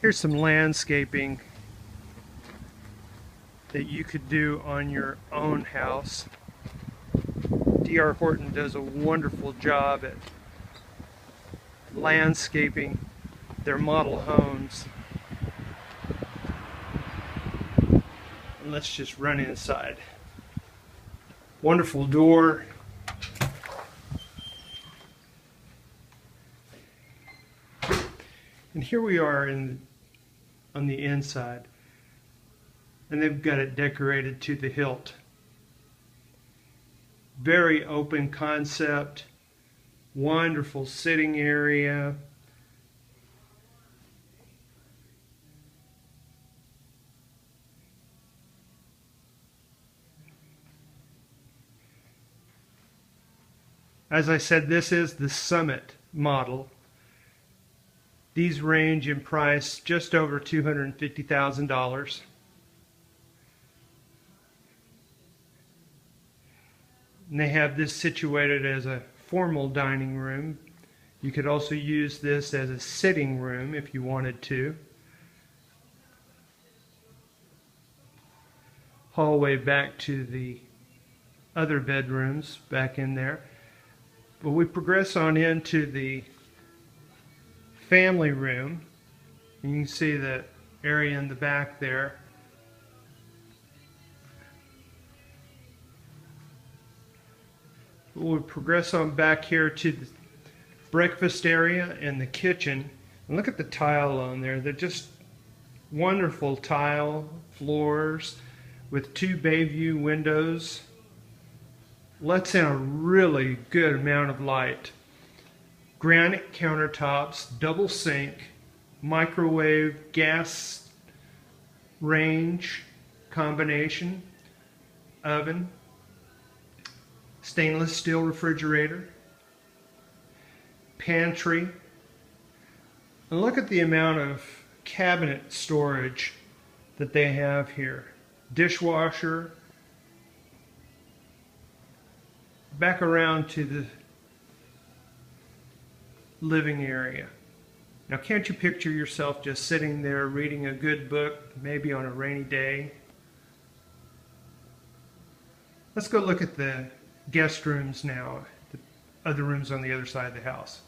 Here's some landscaping that you could do on your own house. D.R. Horton does a wonderful job at landscaping their model homes. And let's just run inside. Wonderful door. And here we are on the inside. And they've got it decorated to the hilt. Very open concept. Wonderful sitting area. As I said, this is the Summit model. These range in price just over $250,000. And they have this situated as a formal dining room. You could also use this as a sitting room if you wanted to. Hallway back to the other bedrooms back in there. But we progress on into the family room. You can see the area in the back there. We'll progress on back here to the breakfast area and the kitchen. And look at the tile on there. They're just wonderful tile floors with 2 bay view windows. Lets in a really good amount of light. Granite countertops, double sink, microwave, gas range combination, oven, stainless steel refrigerator, pantry. And look at the amount of cabinet storage that they have here. Dishwasher. Back around to the living area. Now, can't you picture yourself just sitting there reading a good book, maybe on a rainy day? Let's go look at the guest rooms now, the other rooms on the other side of the house.